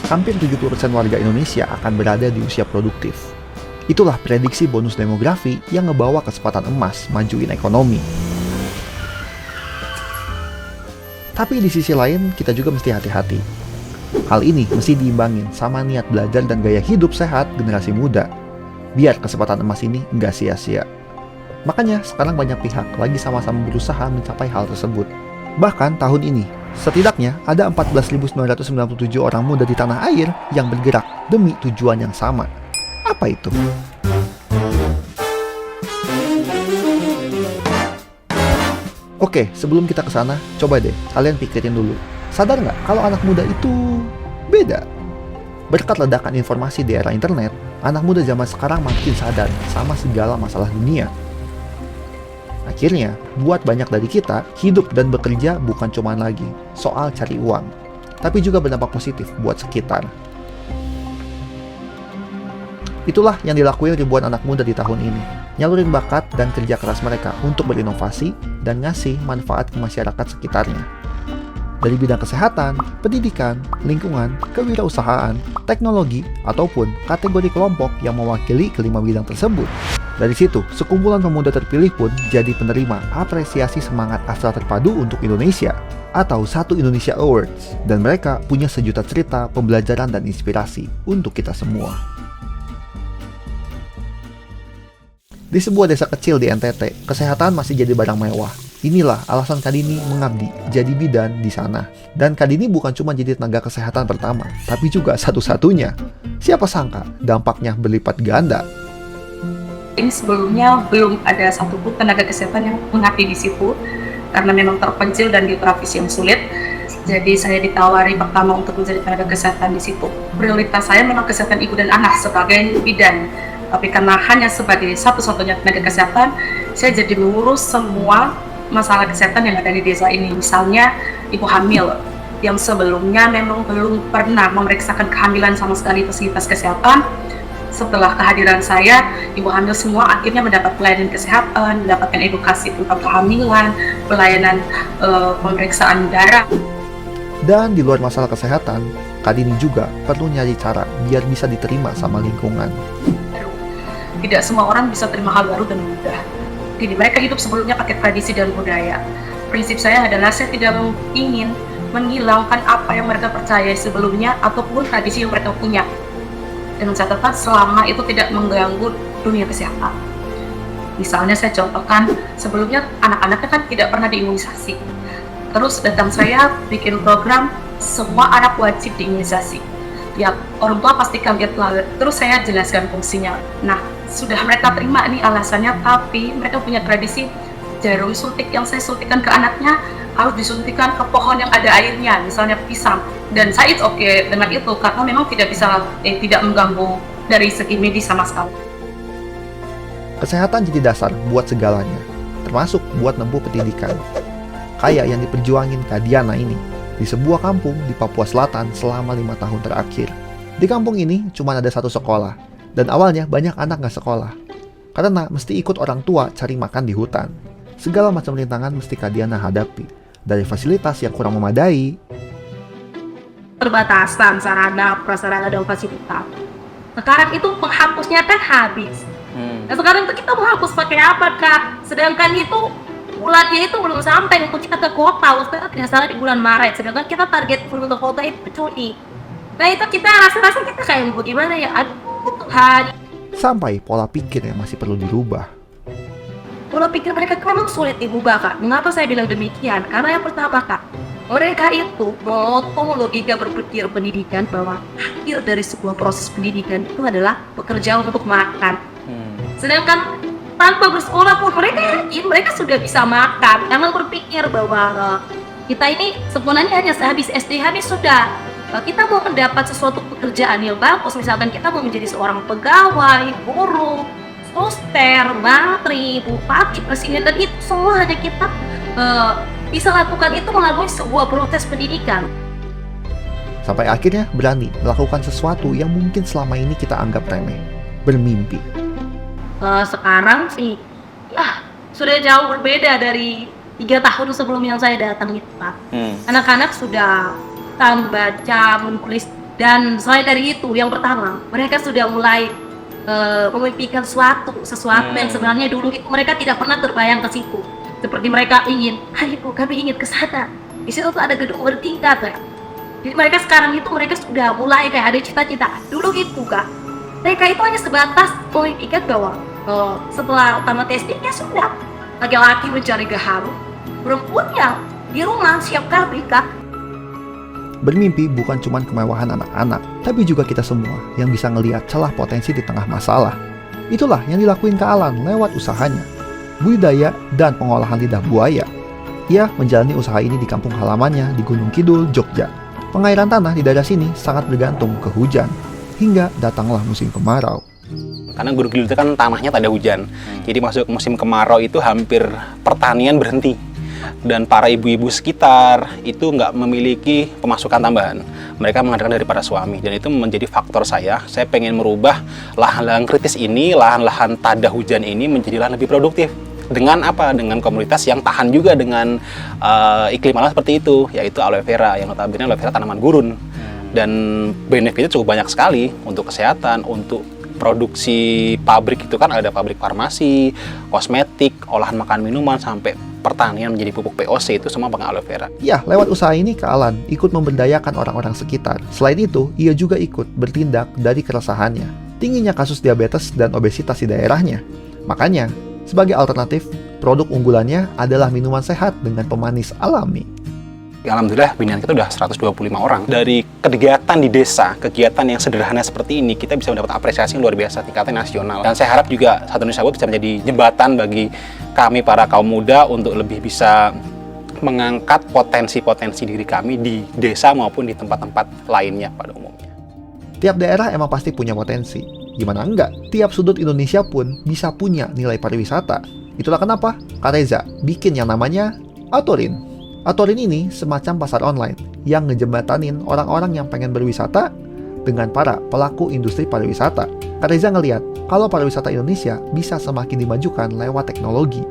hampir 70% warga Indonesia akan berada di usia produktif. Itulah prediksi bonus demografi yang ngebawa kesempatan emas majuin ekonomi. Tapi di sisi lain, kita juga mesti hati-hati. Hal ini mesti diimbangin sama niat belajar dan gaya hidup sehat generasi muda, biar kesempatan emas ini nggak sia-sia. Makanya sekarang banyak pihak lagi sama-sama berusaha mencapai hal tersebut. Bahkan tahun ini, setidaknya ada 14.997 orang muda di tanah air yang bergerak demi tujuan yang sama. Apa itu? Oke, sebelum kita ke sana, coba deh kalian pikirin dulu. Sadar nggak kalau anak muda itu beda? Berkat ledakan informasi di era internet, anak muda zaman sekarang makin sadar sama segala masalah dunia. Akhirnya, buat banyak dari kita, hidup dan bekerja bukan cuma lagi soal cari uang, tapi juga berdampak positif buat sekitar. Itulah yang dilakuin ribuan anak muda di tahun ini, nyalurin bakat dan kerja keras mereka untuk berinovasi dan ngasih manfaat ke masyarakat sekitarnya. Dari bidang kesehatan, pendidikan, lingkungan, kewirausahaan, teknologi, ataupun kategori kelompok yang mewakili kelima bidang tersebut. Dari situ, sekumpulan pemuda terpilih pun jadi penerima apresiasi semangat Astra Terpadu untuk Indonesia atau Satu Indonesia Awards, dan mereka punya sejuta cerita, pembelajaran, dan inspirasi untuk kita semua. Di sebuah desa kecil di NTT, kesehatan masih jadi barang mewah. Inilah alasan Kadini mengabdi jadi bidan di sana. Dan Kadini bukan cuma jadi tenaga kesehatan pertama, tapi juga satu-satunya. Siapa sangka dampaknya berlipat ganda. Ini sebelumnya belum ada satupun tenaga kesehatan yang mengabdi di situ karena memang terpencil dan geografis yang sulit. Jadi saya ditawari pertama untuk menjadi tenaga kesehatan di situ. Prioritas saya memang kesehatan ibu dan anak sebagai bidan. Tapi karena hanya sebagai satu-satunya tenaga kesehatan, saya jadi mengurus semua masalah kesehatan yang ada di desa ini. Misalnya ibu hamil yang sebelumnya memang belum pernah memeriksakan kehamilan sama sekali fasilitas kesehatan. Setelah kehadiran saya, ibu hamil semua akhirnya mendapat pelayanan kesehatan, mendapatkan edukasi tentang kehamilan, pelayanan pemeriksaan darah. Dan di luar masalah kesehatan, Kadini juga perlu nyari cara biar bisa diterima sama lingkungan. Tidak semua orang bisa terima hal baru dan mudah. Jadi mereka hidup sebelumnya pakai tradisi dan budaya. Prinsip saya adalah saya tidak ingin menghilangkan apa yang mereka percaya sebelumnya ataupun tradisi yang mereka punya. Dengan catatan selama itu tidak mengganggu dunia kesehatan. Misalnya saya contohkan, sebelumnya anak-anaknya kan tidak pernah diimunisasi. Terus datang saya bikin program semua anak wajib diimunisasi. Ya, orang tua pasti kaget lah. Terus saya jelaskan fungsinya. Nah, sudah mereka terima nih alasannya, tapi mereka punya tradisi jarum suntik yang saya suntikan ke anaknya harus disuntikan ke pohon yang ada airnya, misalnya pisang. Dan saya oke dengan itu karena memang tidak mengganggu dari segi medis sama sekali. Kesehatan jadi dasar buat segalanya, termasuk buat nempuh pendidikan. Kayak yang diperjuangin Kak Diana ini, di sebuah kampung di Papua Selatan selama 5 tahun terakhir. Di kampung ini cuma ada satu sekolah, dan awalnya banyak anak nggak sekolah, karena mesti ikut orang tua cari makan di hutan. Segala macam rintangan mesti Kak Diana hadapi, dari fasilitas yang kurang memadai, Perbatasan sarana, prasarana, dan fasilitas. Sekarang itu penghapusnya kan habis. Nah sekarang itu kita menghapus pakai apa, Kak? Sedangkan itu bulannya itu belum sampai untuk kita ke kota. Waktu itu tidak salah di bulan Maret. Sedangkan kita target untuk kota itu Juni. Nah itu kita rasa-rasa kita kayak bagaimana ya? Aduh Tuhan. sampai pola pikir yang masih perlu dirubah. Pola pikir mereka memang sulit diubah, Kak. Mengapa saya bilang demikian? Karena yang pertama, Kak, mereka itu memotong logika berpikir pendidikan bahwa akhir dari sebuah proses pendidikan itu adalah pekerjaan untuk makan. Sedangkan tanpa bersekolah pun mereka yakin mereka sudah bisa makan. Karena berpikir bahwa kita ini sebenarnya hanya sehabis SD habis sudah. Kita mau mendapat sesuatu pekerjaan yang bagus, misalkan kita mau menjadi seorang pegawai, guru, suster, menteri, bupati, presiden, dan itu semua hanya kita bisa lakukan itu melalui sebuah proses pendidikan. Sampai akhirnya berani melakukan sesuatu yang mungkin selama ini kita anggap remeh, bermimpi. Sekarang sih, ya sudah jauh berbeda dari 3 tahun sebelum yang saya datang itu, Pak. Anak-anak sudah tahu baca, menulis Dan selain dari itu, yang pertama, mereka sudah mulai memimpikan sesuatu yang sebenarnya dulu itu mereka tidak pernah terbayang ke situ. Seperti mereka ingin, ayo kami ingin ke sana. Di situ tuh ada gedung bertingkat ya. Jadi mereka sekarang itu mereka sudah mulai kayak ada cita-cita. Dulu itu Kak, mereka itu hanya sebatas memimpikan bahwa setelah utama testingnya sudah laki-laki mencari gaharu, perempuan yang di rumah siap kami Kak. Bermimpi bukan cuma kemewahan anak-anak, tapi juga kita semua yang bisa ngelihat celah potensi di tengah masalah. Itulah yang dilakuin Kak Alan lewat usahanya, budidaya dan pengolahan lidah buaya. Ia menjalani usaha ini di kampung halamannya di Gunung Kidul, Jogja. Pengairan tanah di daerah sini sangat bergantung ke hujan, hingga datanglah musim kemarau. Karena Gunung Kidul itu kan tanahnya tak ada hujan, jadi masuk musim kemarau itu hampir pertanian berhenti. Dan para ibu-ibu sekitar itu nggak memiliki pemasukan tambahan. Mereka mengandalkan dari para suami, dan itu menjadi faktor saya pengen merubah lahan-lahan kritis ini, lahan-lahan tada hujan ini menjadi lahan lebih produktif. Dengan apa? Dengan komoditas yang tahan juga dengan iklim alam seperti itu, yaitu aloe vera, yang notabene aloe vera tanaman gurun. Dan benefitnya cukup banyak sekali untuk kesehatan, untuk produksi pabrik itu kan ada pabrik farmasi, kosmetik, olahan makan minuman, sampai pertanian menjadi pupuk POC itu semua pakai aloe vera. Ya, lewat usaha ini Kak Alan ikut memberdayakan orang-orang sekitar. Selain itu, ia juga ikut bertindak dari keresahannya, tingginya kasus diabetes dan obesitas di daerahnya. Makanya, sebagai alternatif, produk unggulannya adalah minuman sehat dengan pemanis alami. Alhamdulillah binaan kita udah 125 orang. Dari kegiatan di desa, kegiatan yang sederhana seperti ini, kita bisa mendapat apresiasi yang luar biasa tingkatnya nasional. Dan saya harap juga Satu Indonesia Wood bisa menjadi jembatan bagi kami para kaum muda untuk lebih bisa mengangkat potensi-potensi diri kami di desa maupun di tempat-tempat lainnya pada umumnya. Tiap daerah emang pasti punya potensi. Gimana enggak? Tiap sudut Indonesia pun bisa punya nilai pariwisata. Itulah kenapa Kak Reza bikin yang namanya Atorin. Atorin ini semacam pasar online yang ngejembatanin orang-orang yang pengen berwisata dengan para pelaku industri pariwisata. Kak Reza ngelihat kalau pariwisata Indonesia bisa semakin dimajukan lewat teknologi.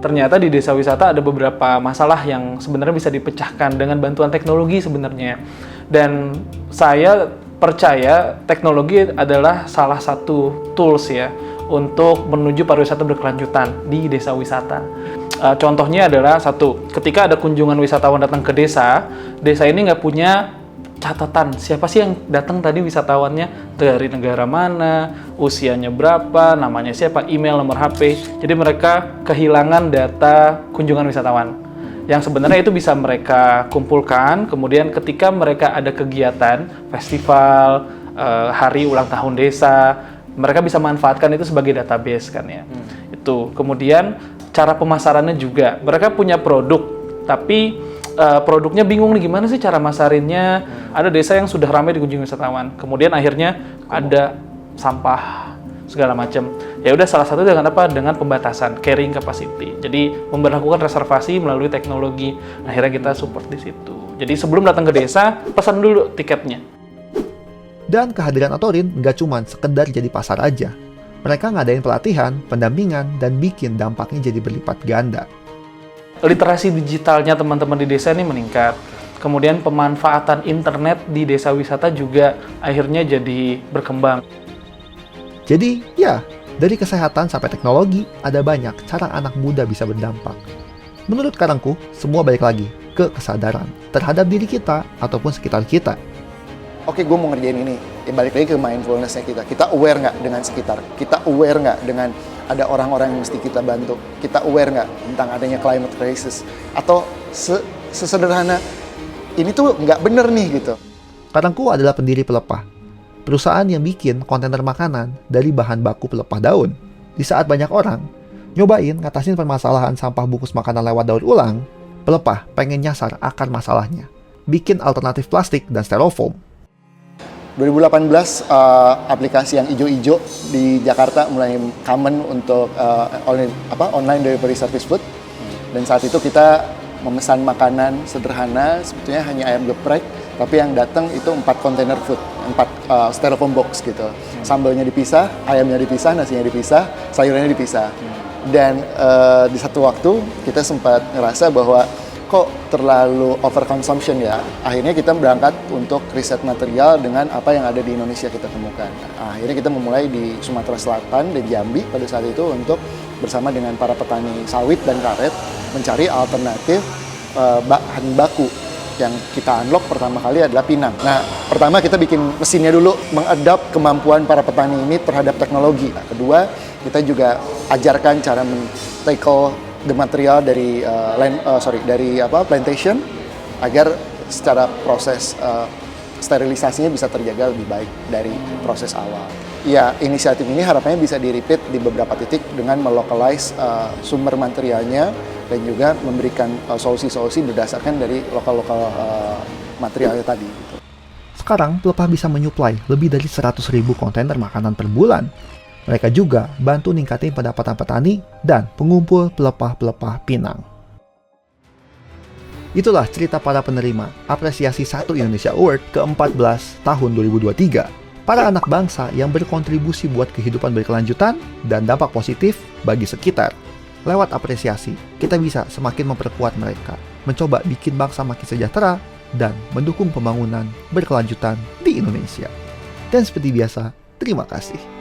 Ternyata di desa wisata ada beberapa masalah yang sebenarnya bisa dipecahkan dengan bantuan teknologi sebenarnya. Dan saya percaya teknologi adalah salah satu tools ya untuk menuju pariwisata berkelanjutan di desa wisata. Contohnya adalah ketika ada kunjungan wisatawan datang ke desa ini nggak punya catatan siapa sih yang datang tadi wisatawannya, dari negara mana, usianya berapa, namanya siapa, email, nomor HP. Jadi mereka kehilangan data kunjungan wisatawan yang sebenarnya itu bisa mereka kumpulkan. Kemudian ketika mereka ada kegiatan, festival, hari ulang tahun desa, mereka bisa manfaatkan itu sebagai database kan ya. Itu. Kemudian cara pemasarannya juga, mereka punya produk, tapi produknya bingung nih gimana sih cara masarinnya. Ada desa yang sudah ramai dikunjungi wisatawan, kemudian akhirnya ada sampah segala macam. Ya udah, salah satu dengan apa? Dengan pembatasan carrying capacity. Jadi memberlakukan reservasi melalui teknologi. Nah, akhirnya kita support di situ. Jadi sebelum datang ke desa, pesan dulu tiketnya. Dan kehadiran Atorin nggak cuma sekedar jadi pasar aja. Mereka ngadain pelatihan, pendampingan, dan bikin dampaknya jadi berlipat ganda. Literasi digitalnya teman-teman di desa ini meningkat. Kemudian pemanfaatan internet di desa wisata juga akhirnya jadi berkembang. Jadi, ya, dari kesehatan sampai teknologi, ada banyak cara anak muda bisa berdampak. Menurut Karangku, semua balik lagi ke kesadaran terhadap diri kita ataupun sekitar kita. Oke, gue mau ngerjain ini. Ya, balik lagi ke mindfulness-nya kita. Kita aware nggak dengan sekitar? Kita aware nggak dengan ada orang-orang yang mesti kita bantu? Kita aware nggak tentang adanya climate crisis? Atau sesederhana, ini tuh nggak bener nih gitu. Karangku adalah pendiri Pelepah, perusahaan yang bikin kontainer makanan dari bahan baku pelepah daun. Di saat banyak orang nyobain ngatasin permasalahan sampah bungkus makanan lewat daur ulang, Pelepah pengen nyasar akar masalahnya, bikin alternatif plastik dan styrofoam. 2018 aplikasi yang ijo-ijo di Jakarta mulai common untuk online delivery service food. Dan saat itu kita memesan makanan sederhana, sebetulnya hanya ayam geprek, tapi yang datang itu 4 container food, 4 styrofoam box gitu. Sambelnya dipisah, ayamnya dipisah, nasinya dipisah, sayurannya dipisah. Dan di satu waktu kita sempat ngerasa bahwa kok terlalu overconsumption ya. Akhirnya kita berangkat untuk riset material dengan apa yang ada di Indonesia kita temukan. Akhirnya kita memulai di Sumatera Selatan dan Jambi pada saat itu untuk bersama dengan para petani sawit dan karet mencari alternatif bahan baku. Yang kita unlock pertama kali adalah pinang. Nah, pertama kita bikin mesinnya dulu, mengadap kemampuan para petani ini terhadap teknologi. Nah, kedua, kita juga ajarkan cara men-tackle the material dari plantation agar secara proses sterilisasinya bisa terjaga lebih baik dari proses awal. Ya, inisiatif ini harapannya bisa di-repeat di beberapa titik dengan melokalize sumber materialnya dan juga memberikan solusi-solusi berdasarkan dari lokal materialnya tadi. Sekarang, pelepah bisa menyuplai lebih dari 100.000 kontainer makanan per bulan. Mereka juga bantu ningkatin pendapatan petani dan pengumpul pelepah-pelepah pinang. Itulah cerita para penerima apresiasi Satu Indonesia Award ke-14 tahun 2023. Para anak bangsa yang berkontribusi buat kehidupan berkelanjutan dan dampak positif bagi sekitar. Lewat apresiasi, kita bisa semakin memperkuat mereka, mencoba bikin bangsa makin sejahtera, dan mendukung pembangunan berkelanjutan di Indonesia. Dan seperti biasa, terima kasih.